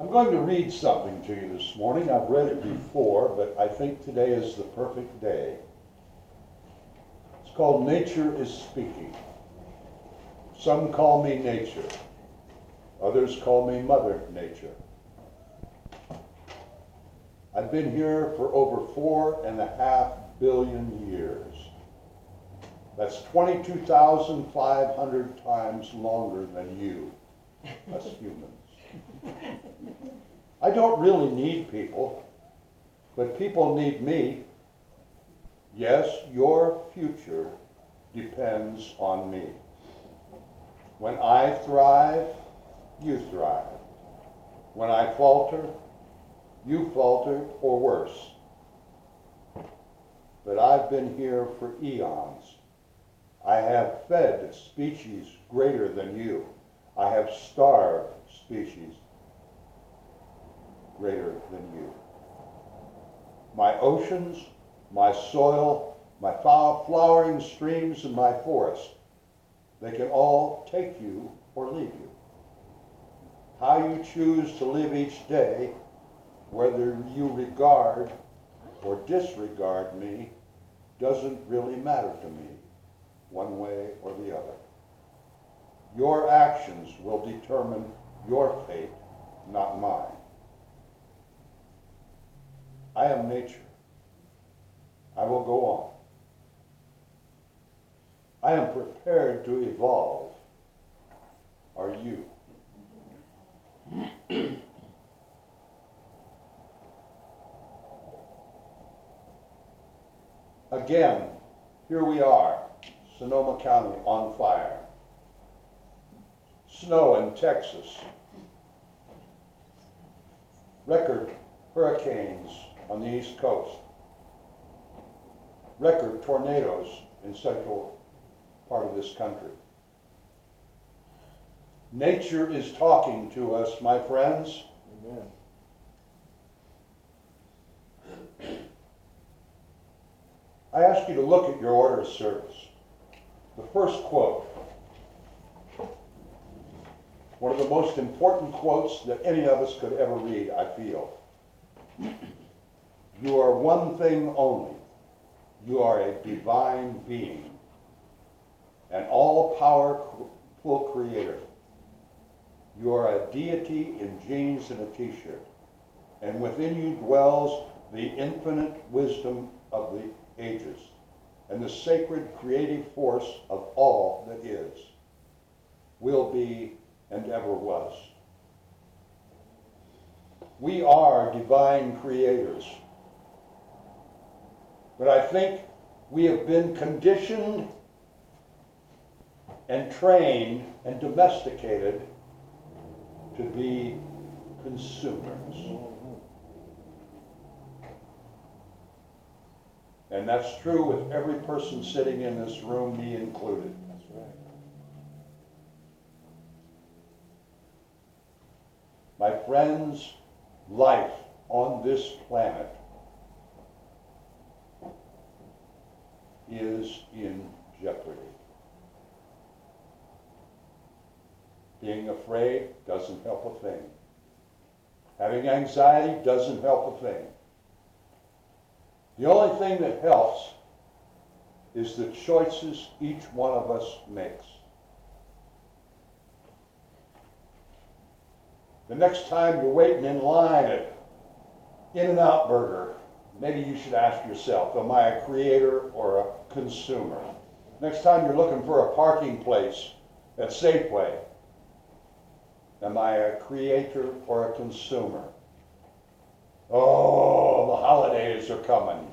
I'm going to read something to you this morning. I've read it before, but I think today is the perfect day. It's called Nature is Speaking. Some call me Nature. Others call me Mother Nature. I've been here for over 4.5 billion years. That's 22,500 times longer than you, us humans. I don't really need people, but people need me. Yes, your future depends on me. When I thrive, you thrive. When I falter, you falter, or worse. But I've been here for eons. I have fed species greater than you. I have starved species greater than you. My oceans, my soil, my flowering streams, and my forest, they can all take you or leave you. How you choose to live each day, whether you regard or disregard me, doesn't really matter to me, one way or the other. Your actions will determine your fate, not mine. I am nature. I will go on. I am prepared to evolve. Are you? Again, here we are, Sonoma County on fire. Snow in Texas. Record hurricanes on the East Coast. Record tornadoes in central part of this country. Nature is talking to us, my friends. Amen. I ask you to look at your order of service. The first quote, one of the most important quotes that any of us could ever read, I feel. You are one thing only. You are a divine being, an all-powerful creator. You are a deity in jeans and a t-shirt, and within you dwells the infinite wisdom of the ages and the sacred creative force of all that is, will be, and ever was. We are divine creators, but I think we have been conditioned and trained and domesticated to be consumers. And that's true with every person sitting in this room, me included. That's right. My friends, life on this planet is in jeopardy. Being afraid doesn't help a thing. Having anxiety doesn't help a thing. The only thing that helps is the choices each one of us makes. The next time you're waiting in line at In-N-Out Burger, maybe you should ask yourself, am I a creator or a consumer? Next time you're looking for a parking place at Safeway, am I a creator or a consumer? Oh, the holidays are coming.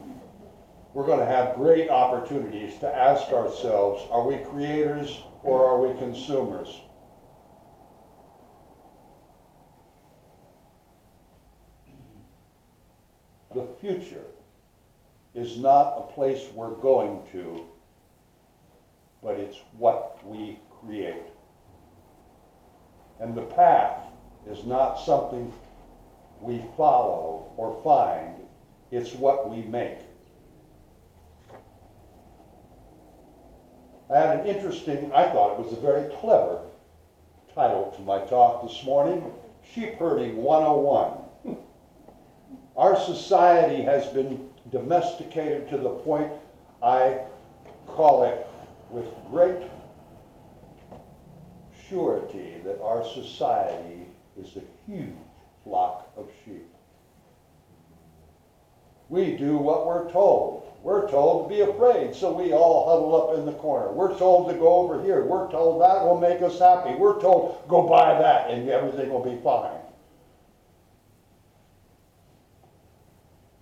We're going to have great opportunities to ask ourselves, are we creators or are we consumers? The future is not a place we're going to, but it's what we create. And the path is not something we follow or find, it's what we make. I had an interesting, I thought it was a very clever title to my talk this morning, Sheep Herding 101. Our society has been domesticated to the point I call it with great surety that our society is a huge flock of sheep. We do what we're told. We're told to be afraid, so we all huddle up in the corner. We're told to go over here. We're told that will make us happy. We're told go buy that and everything will be fine.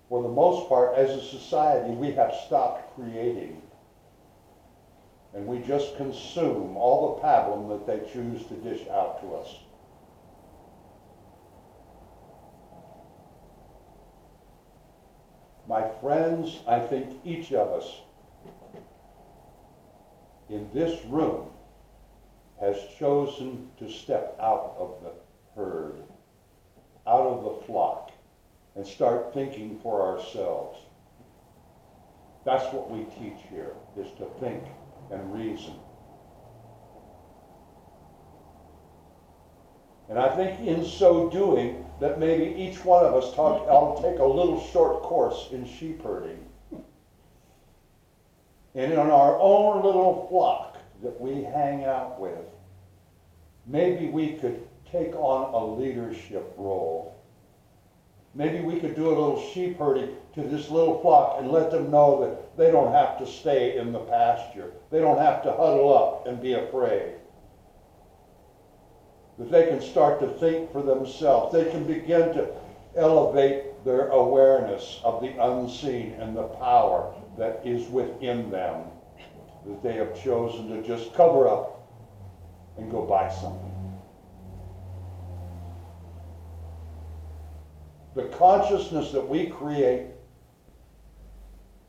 For the most part, as a society, we have stopped creating. And we just consume all the pablum that they choose to dish out to us. My friends, I think each of us in this room has chosen to step out of the herd, out of the flock, and start thinking for ourselves. That's what we teach here, is to think and reason. And I think in so doing, that maybe each one of us I'll take a little short course in sheep herding. And in our own little flock that we hang out with, maybe we could take on a leadership role. Maybe we could do a little sheep herding to this little flock and let them know that they don't have to stay in the pasture. They don't have to huddle up and be afraid. That they can start to think for themselves. They can begin to elevate their awareness of the unseen and the power that is within them that they have chosen to just cover up and go buy something. The consciousness that we create,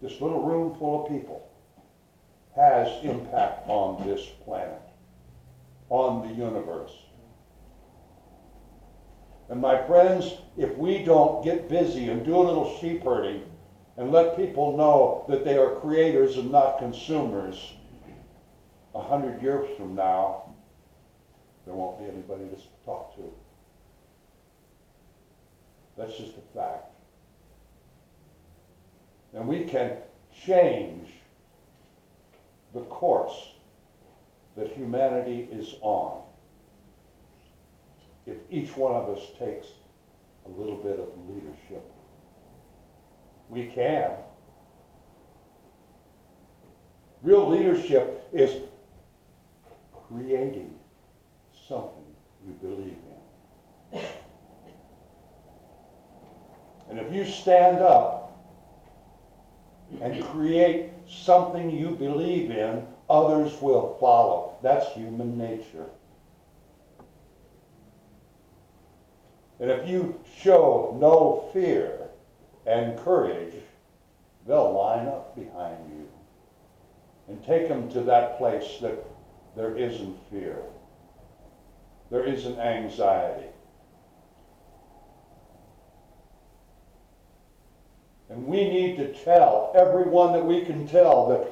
this little room full of people, has impact on this planet, on the universe. And my friends, if we don't get busy and do a little sheep herding and let people know that they are creators and not consumers, 100 years from now, there won't be anybody to talk to. That's just a fact. And we can change the course that humanity is on if each one of us takes a little bit of leadership. We can. Real leadership is creating something you believe in. And if you stand up and create something you believe in, others will follow. That's human nature. And if you show no fear and courage, they'll line up behind you and take them to that place that there isn't fear. There isn't anxiety. And we need to tell everyone that we can tell that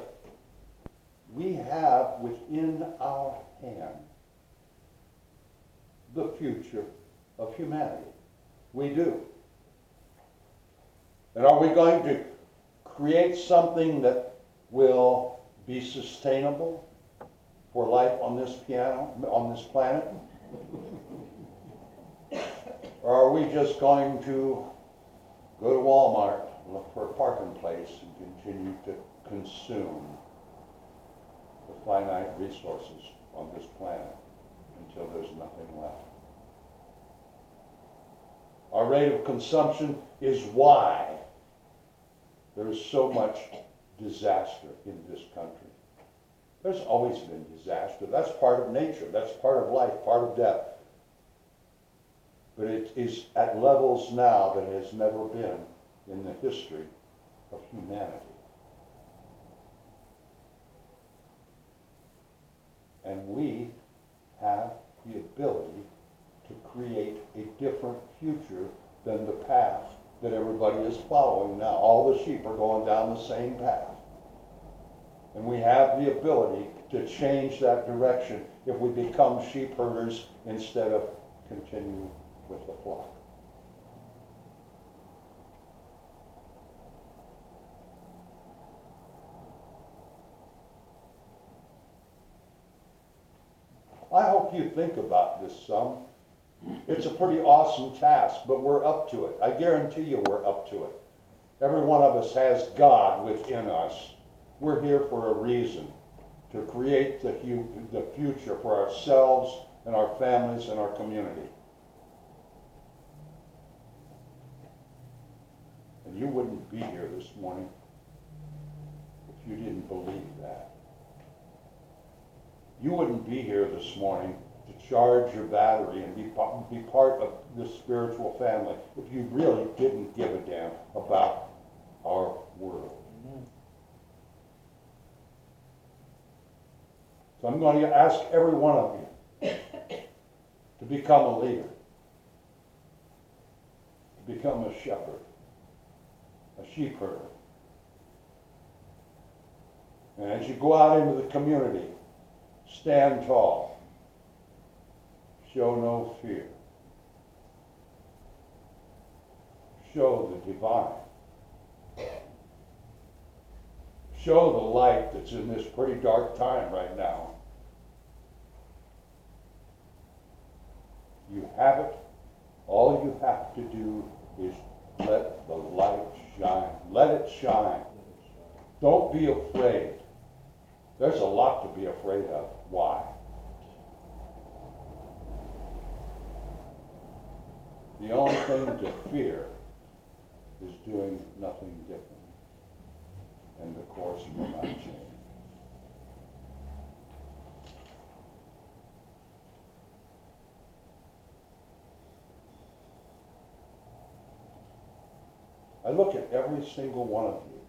we have within our hand the future of humanity. We do. And are we going to create something that will be sustainable for life on this planet? Or are we just going to go to Walmart, look for a parking place, and continue to consume the finite resources on this planet until there's nothing left? Our rate of consumption is why there is so much disaster in this country. There's always been disaster. That's part of nature. That's part of life, part of death. But it is at levels now that it has never been in the history of humanity. And we have the ability to create a different future than the path that everybody is following now. All the sheep are going down the same path. And we have the ability to change that direction if we become sheep herders instead of continue with the flock. I hope you think about this some. It's a pretty awesome task, but we're up to it. I guarantee you we're up to it. Every one of us has God within us. We're here for a reason, to create the future for ourselves and our families and our community. And you wouldn't be here this morning if you didn't believe that. You wouldn't be here this morning to charge your battery and be part of this spiritual family if you really didn't give a damn about our world. Amen. So I'm going to ask every one of you to become a leader, to become a shepherd, a sheep herder. And as you go out into the community, stand tall. Show no fear. Show the divine. Show the light that's in this pretty dark time right now. You have it. All you have to do is let the light shine. Let it shine. Don't be afraid. There's a lot to be afraid of. Why? The only thing to fear is doing nothing different. And the course will not change. I look at every single one of you,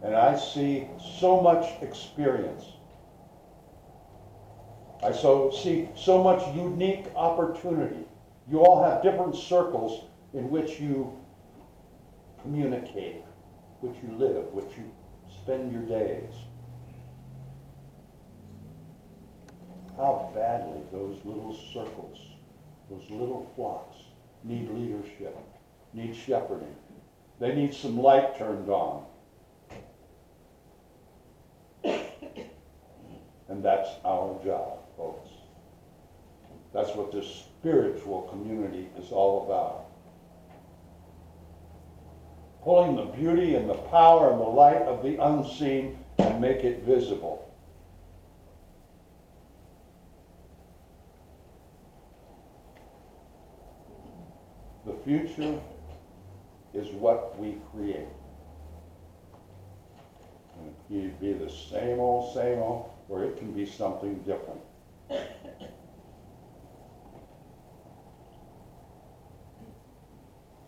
and I see so much experience. I see so much unique opportunity. You all have different circles in which you communicate, which you live, which you spend your days. How badly those little circles, those little flocks need leadership, need shepherding. They need some light turned on. And that's our job, folks. That's what this spiritual community is all about. Pulling the beauty and the power and the light of the unseen and make it visible. The future is what we create. And it can be the same old, or it can be something different.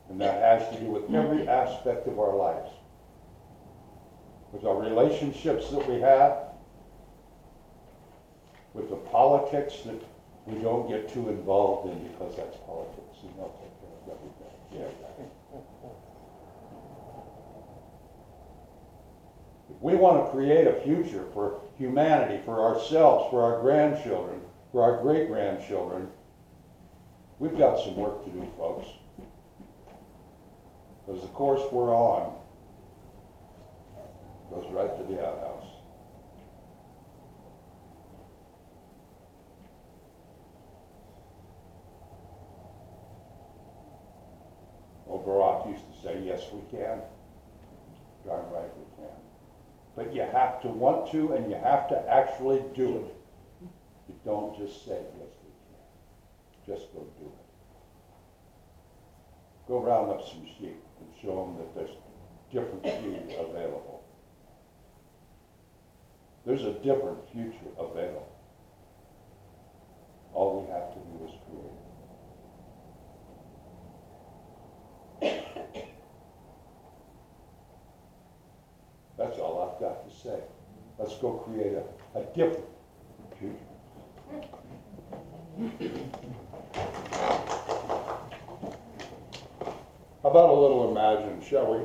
And that has to do with every aspect of our lives. With our relationships that we have, with the politics that we don't get too involved in because that's politics, and they'll take care of everything. Yeah. If we want to create a future for humanity, for ourselves, for our grandchildren, for our great-grandchildren, we've got some work to do, folks. Because the course we're on goes right to the outhouse. Well, Barack used to say, yes, we can. Darn right we can. But you have to want to, and you have to actually do it. You don't just say, yes, we can. Just go do it. Go round up some sheep and show them that there's different feed available. There's a different future available. All we have to do is create. That's all I've got to say. Let's go create a different future. How about a little imagine, shall we?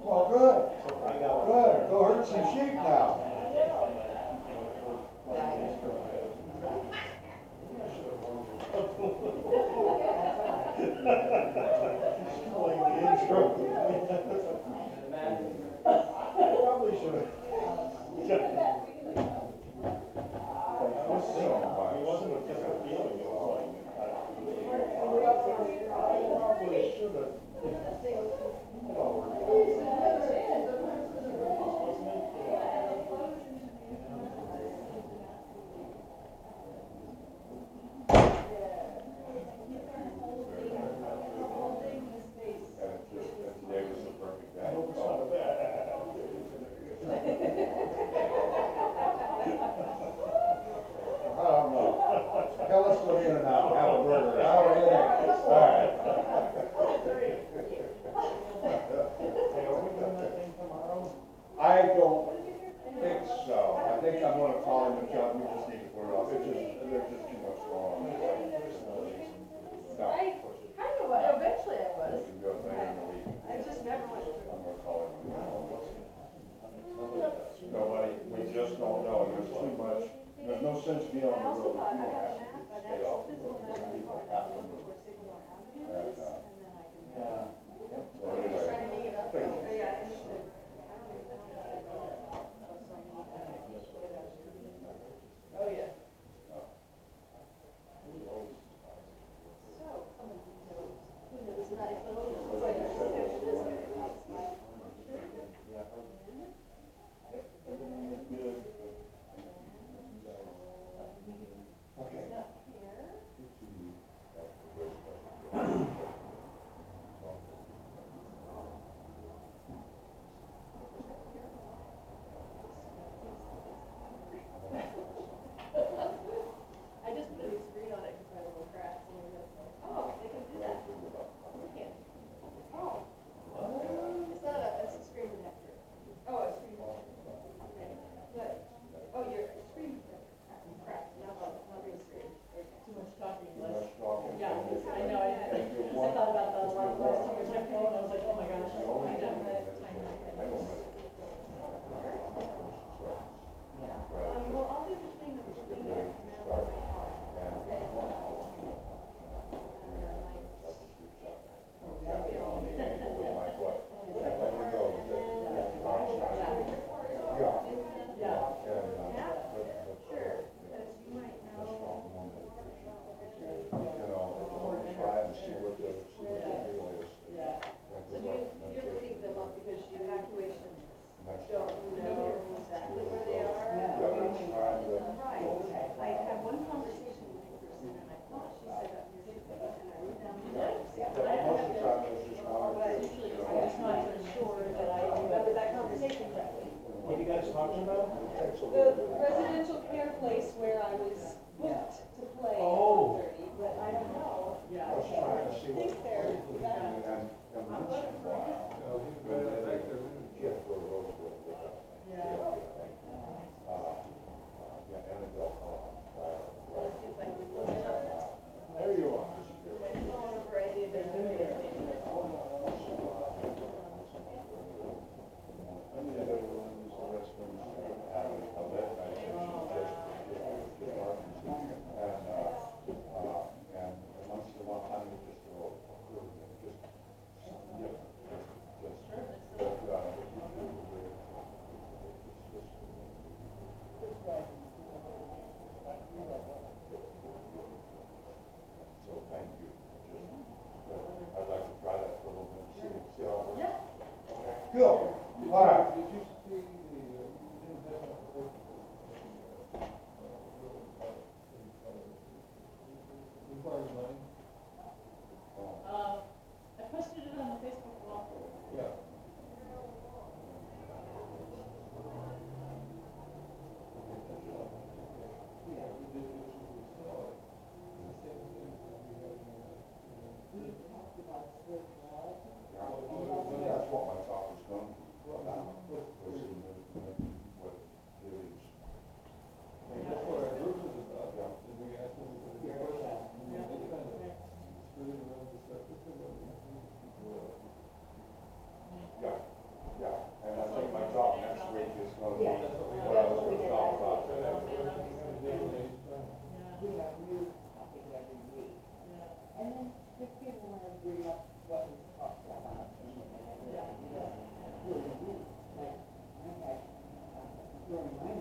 Well, good. Good. Go herd some sheep now. Probably should. I don't think so. I think I'm gonna call him and tell him we just need to put it off. It's just, there's just too much going on. No. Eventually I was. We can do it later in the week. I just never went through. I'm gonna call him. Nobody, we just don't know. There's too much, there's no sense being on the road if you don't have to stay off the road. People have to move. And, so anyway. Oh, yeah. guys talking about? The residential care place where I was booked to play at Oh. 1:30, but I don't know. I was trying to see I think they're and back. once in a while, when they get for a road with us. Yeah. Yeah, Annabelle Hall. Let's see if I can look it up. There you are. There's a variety of different. So thank you. I'd like to try that for a little bit, see how it works. Good, all right. Did you see the, Inquiry Lane? I posted it on the Facebook wall. Yeah. That's what my thought was going to be about, was in what it is. That's what our group is about, and we asked them to do it. And they kind of screwed around the septic and everything. Yeah, yeah, and I think my talk next week is going to be That's what we what I was going to talk about. We have new topic every week. And then if people want to bring up what we talked about. During the week, like, I had, during my